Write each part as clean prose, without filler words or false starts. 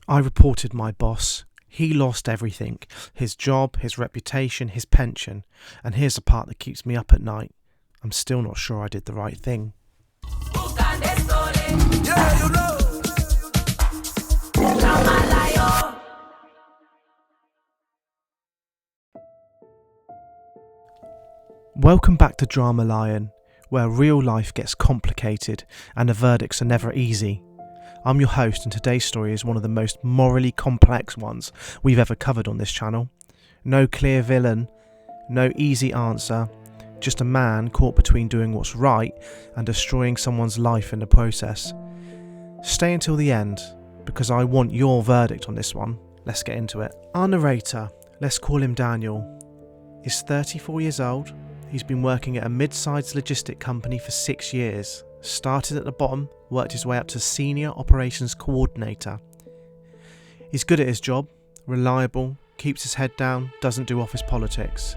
I reported my boss. He lost everything. His job, his reputation, his pension. And here's the part that keeps me up at night. I'm still not sure I did the right thing. Welcome back to Drama Lion, where real life gets complicated and the verdicts are never easy. I'm your host, and today's story is one of the most morally complex ones we've ever covered on this channel. No clear villain, no easy answer, just a man caught between doing what's right and destroying someone's life in the process. Stay until the end, because I want your verdict on this one. Let's get into it. Our narrator, let's call him Daniel, is 34 years old. He's been working at a mid-sized logistic company for 6 years. Started at the bottom, worked his way up to Senior Operations Coordinator. He's good at his job, reliable, keeps his head down, doesn't do office politics.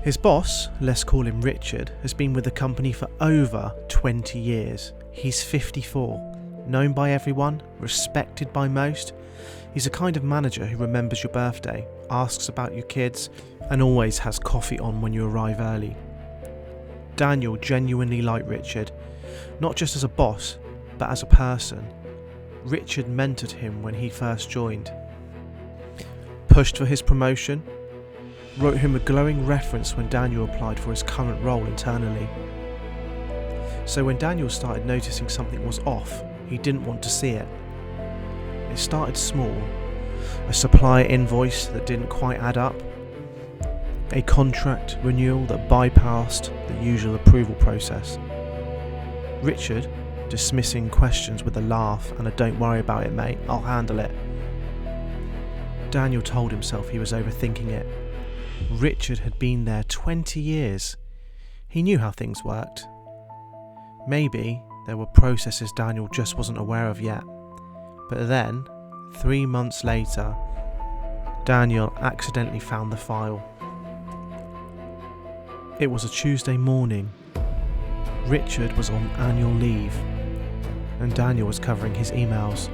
His boss, let's call him Richard, has been with the company for over 20 years. He's 54, known by everyone, respected by most. He's a kind of manager who remembers your birthday, asks about your kids, and always has coffee on when you arrive early. Daniel genuinely liked Richard, not just as a boss, but as a person. Richard mentored him when he first joined, pushed for his promotion, wrote him a glowing reference when Daniel applied for his current role internally. So when Daniel started noticing something was off, he didn't want to see it. It started small, a supplier invoice that didn't quite add up, a contract renewal that bypassed the usual approval process. Richard, dismissing questions with a laugh and a "don't worry about it, mate, I'll handle it." Daniel told himself he was overthinking it. Richard had been there 20 years. He knew how things worked. Maybe there were processes Daniel just wasn't aware of yet. But then, 3 months later, Daniel accidentally found the file. It was a Tuesday morning. Richard was on annual leave, and Daniel was covering his emails,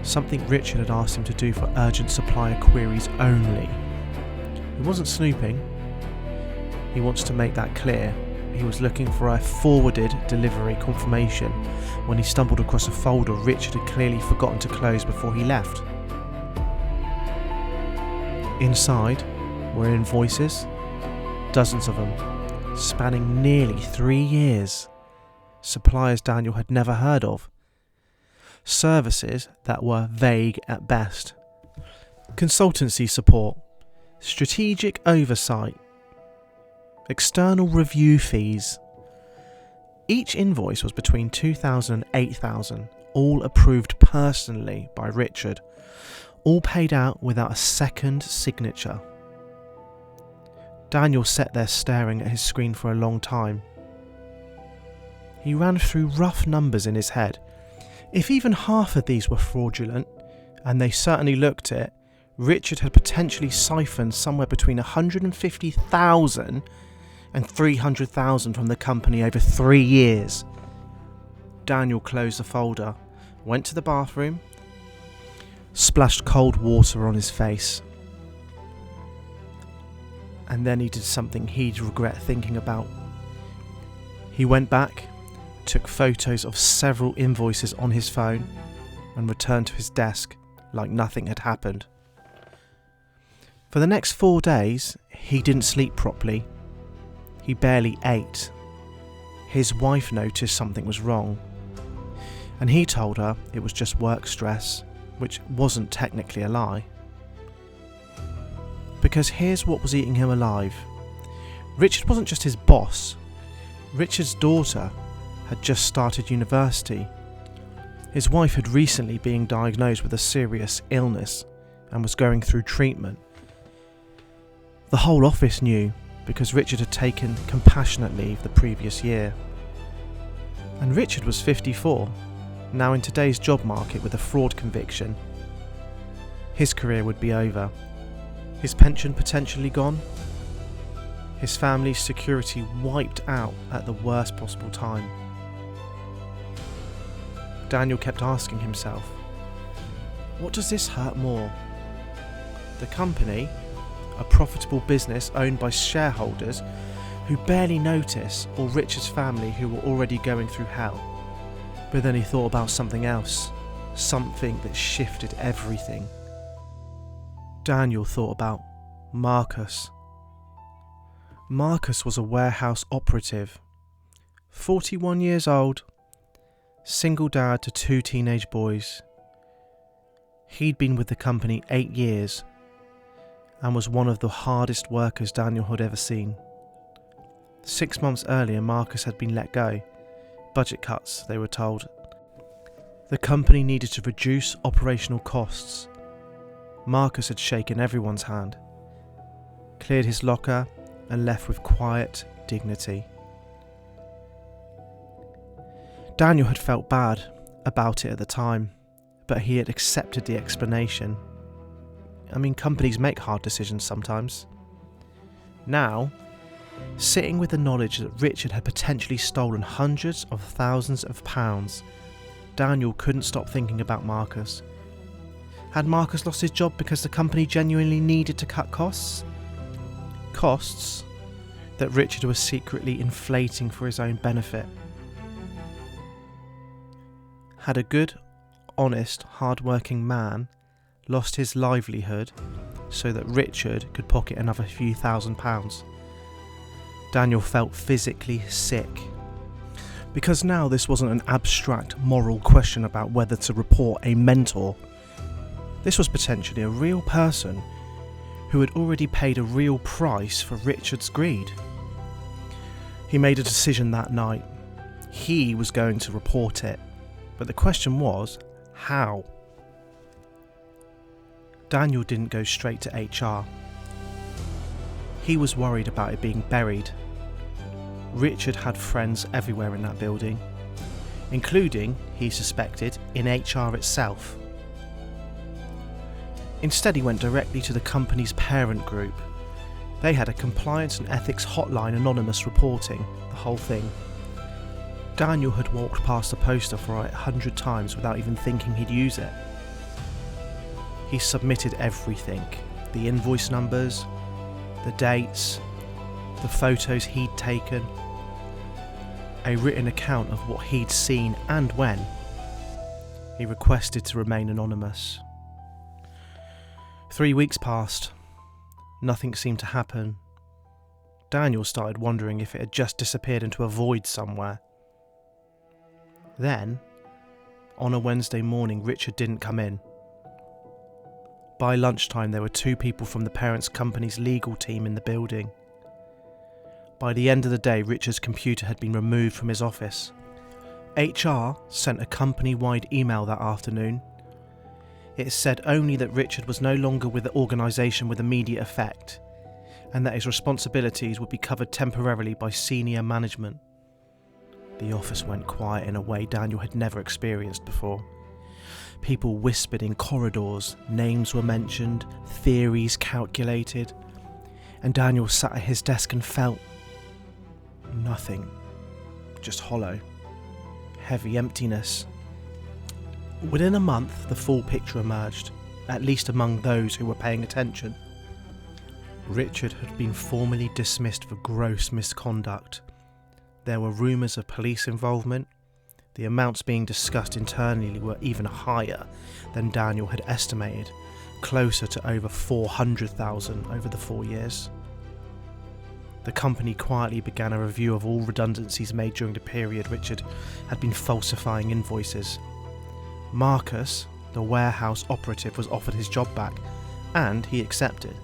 something Richard had asked him to do for urgent supplier queries only. He wasn't snooping. He wants to make that clear. He was looking for a forwarded delivery confirmation when he stumbled across a folder Richard had clearly forgotten to close before he left. Inside were invoices, dozens of them, spanning nearly 3 years. Suppliers Daniel had never heard of. Services that were vague at best. Consultancy support, strategic oversight, external review fees. Each invoice was between $2,000 and $8,000, all approved personally by Richard, all paid out without a second signature. Daniel sat there staring at his screen for a long time. He ran through rough numbers in his head. If even half of these were fraudulent, and they certainly looked it, Richard had potentially siphoned somewhere between $150,000 and $300,000 from the company over 3 years. Daniel closed the folder, went to the bathroom, splashed cold water on his face, and then he did something he'd regret thinking about. He went back, took photos of several invoices on his phone, and returned to his desk like nothing had happened. For the next 4 days, he didn't sleep properly. He barely ate. His wife noticed something was wrong, and he told her it was just work stress, which wasn't technically a lie. Because here's what was eating him alive. Richard wasn't just his boss. Richard's daughter had just started university. His wife had recently been diagnosed with a serious illness and was going through treatment. The whole office knew because Richard had taken compassionate leave the previous year. And Richard was 54, now in today's job market with a fraud conviction. His career would be over. His pension potentially gone. His family's security wiped out at the worst possible time. Daniel kept asking himself, What does this hurt more? The company, a profitable business owned by shareholders who barely notice, or Richard's family who were already going through hell? But then he thought about something else, something that shifted everything. Daniel thought about Marcus. Marcus was a warehouse operative, 41 years old, single dad to 2 teenage boys. He'd been with the company 8 years and was one of the hardest workers Daniel had ever seen. 6 months earlier, Marcus had been let go. Budget cuts, they were told. The company needed to reduce operational costs. Marcus had shaken everyone's hand, cleared his locker, and left with quiet dignity. Daniel had felt bad about it at the time, but he had accepted the explanation. Companies make hard decisions sometimes. Now, sitting with the knowledge that Richard had potentially stolen hundreds of thousands of pounds, Daniel couldn't stop thinking about Marcus. Had Marcus lost his job because the company genuinely needed to cut costs? Costs that Richard was secretly inflating for his own benefit. Had a good, honest, hard-working man lost his livelihood so that Richard could pocket another few £1,000s? Daniel felt physically sick. Because now this wasn't an abstract moral question about whether to report a mentor. This was potentially a real person who had already paid a real price for Richard's greed. He made a decision that night. He was going to report it. But the question was, how? Daniel didn't go straight to HR. He was worried about it being buried. Richard had friends everywhere in that building, including, he suspected, in HR itself. Instead, he went directly to the company's parent group. They had a compliance and ethics hotline, anonymous reporting, the whole thing. Daniel had walked past the poster for 100 times without even thinking he'd use it. He submitted everything, the invoice numbers, the dates, the photos he'd taken, a written account of what he'd seen and when. He requested to remain anonymous. 3 weeks passed. Nothing seemed to happen. Daniel started wondering if it had just disappeared into a void somewhere. Then, on a Wednesday morning, Richard didn't come in. By lunchtime, there were 2 people from the parents' company's legal team in the building. By the end of the day, Richard's computer had been removed from his office. HR sent a company-wide email that afternoon. It said only that Richard was no longer with the organisation with immediate effect, and that his responsibilities would be covered temporarily by senior management. The office went quiet in a way Daniel had never experienced before. People whispered in corridors, names were mentioned, theories calculated, and Daniel sat at his desk and felt nothing, just hollow, heavy emptiness. Within a month, the full picture emerged, at least among those who were paying attention. Richard had been formally dismissed for gross misconduct. There were rumours of police involvement. The amounts being discussed internally were even higher than Daniel had estimated, closer to over 400,000 over the 4 years. The company quietly began a review of all redundancies made during the period Richard had been falsifying invoices. Marcus, the warehouse operative, was offered his job back, and he accepted.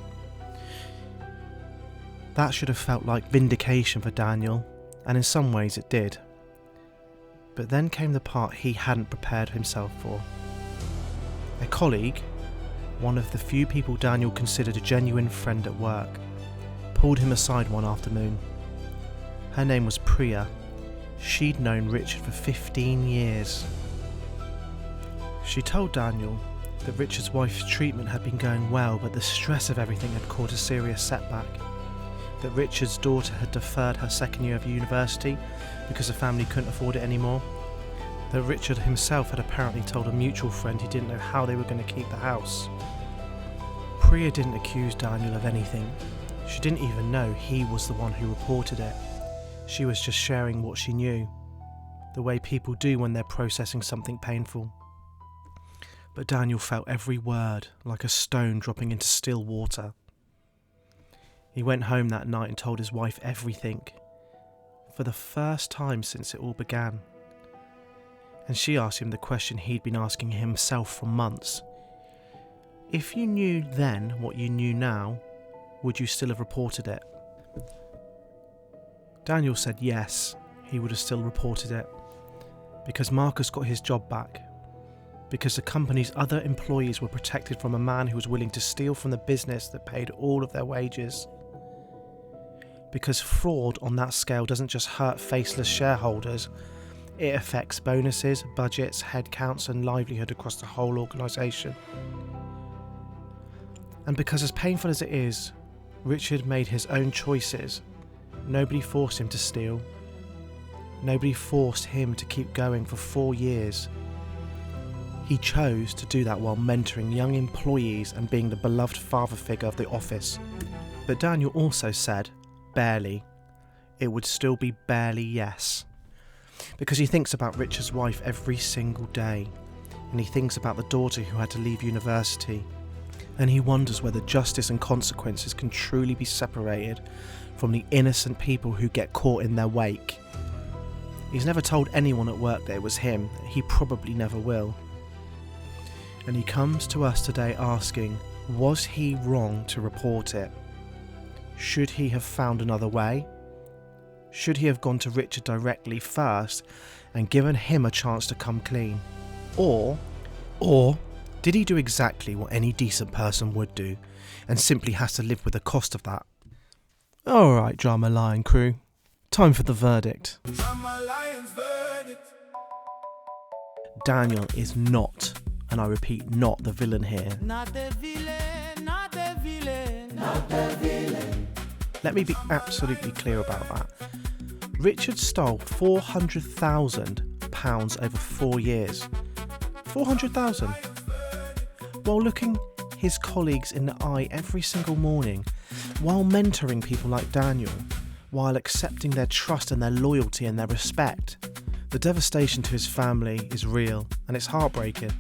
That should have felt like vindication for Daniel, and in some ways it did. But then came the part he hadn't prepared himself for. A colleague, one of the few people Daniel considered a genuine friend at work, pulled him aside one afternoon. Her name was Priya. She'd known Richard for 15 years. She told Daniel that Richard's wife's treatment had been going well, but the stress of everything had caused a serious setback. That Richard's daughter had deferred her second year of university because the family couldn't afford it anymore. that Richard himself had apparently told a mutual friend he didn't know how they were going to keep the house. Priya didn't accuse Daniel of anything. She didn't even know he was the one who reported it. She was just sharing what she knew, the way people do when they're processing something painful. But Daniel felt every word like a stone dropping into still water. He went home that night and told his wife everything, for the first time since it all began. And she asked him the question he'd been asking himself for months. If you knew then what you knew now, would you still have reported it? Daniel said yes, he would have still reported it, because Marcus got his job back, because the company's other employees were protected from a man who was willing to steal from the business that paid all of their wages, because fraud on that scale doesn't just hurt faceless shareholders, it affects bonuses, budgets, headcounts and livelihood across the whole organisation. And because as painful as it is, Richard made his own choices. Nobody forced him to steal. Nobody forced him to keep going for 4 years. He chose to do that while mentoring young employees and being the beloved father figure of the office. But Daniel also said, barely. It would still be barely yes. Because he thinks about Richard's wife every single day, and he thinks about the daughter who had to leave university, and he wonders whether justice and consequences can truly be separated from the innocent people who get caught in their wake. He's never told anyone at work that it was him. He probably never will. And he comes to us today asking, was he wrong to report it? Should he have found another way? Should he have gone to Richard directly first and given him a chance to come clean? Or did he do exactly what any decent person would do and simply has to live with the cost of that? Alright, Drama Lion crew, time for the verdict. Drama Lion's verdict. Daniel is not, and I repeat, not the villain here. Not the villain, not the villain, not the villain. Let me be absolutely clear about that. Richard stole £400,000 over 4 years. 400,000. While looking his colleagues in the eye every single morning, while mentoring people like Daniel, while accepting their trust and their loyalty and their respect. The devastation to his family is real and it's heartbreaking.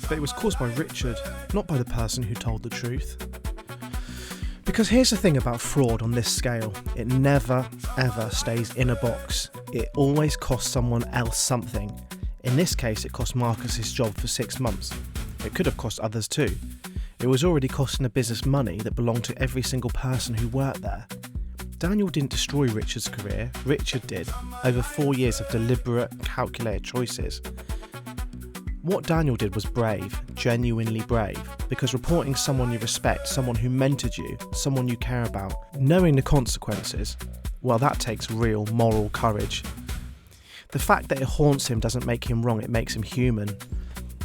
But it was caused by Richard, not by the person who told the truth. Because here's the thing about fraud on this scale, it never ever stays in a box. It always costs someone else something. In this case it cost Marcus his job for 6 months. It could have cost others too. It was already costing the business money that belonged to every single person who worked there. Daniel didn't destroy Richard's career, Richard did, over 4 years of deliberate, calculated choices. What Daniel did was brave, genuinely brave, because reporting someone you respect, someone who mentored you, someone you care about, knowing the consequences, well, that takes real moral courage. The fact that it haunts him doesn't make him wrong, it makes him human.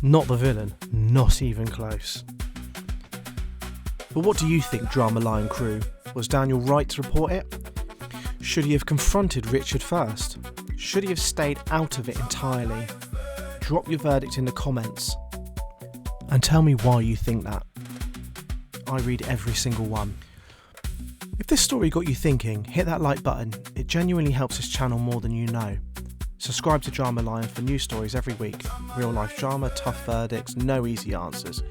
Not the villain, not even close. But what do you think, Drama Lion crew? Was Daniel right to report it? Should he have confronted Richard first? Should he have stayed out of it entirely? Drop your verdict in the comments and tell me why you think that. I read every single one. If this story got you thinking, hit that like button. It genuinely helps this channel more than you know. Subscribe to Drama Lion for new stories every week. Real life drama, tough verdicts, no easy answers.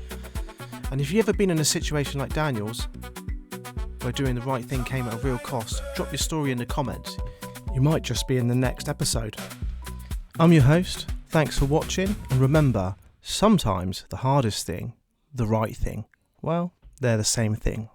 And if you've ever been in a situation like Daniel's, where doing the right thing came at a real cost, drop your story in the comments. You might just be in the next episode. I'm your host, thanks for watching, and remember, sometimes the hardest thing, the right thing, well, they're the same thing.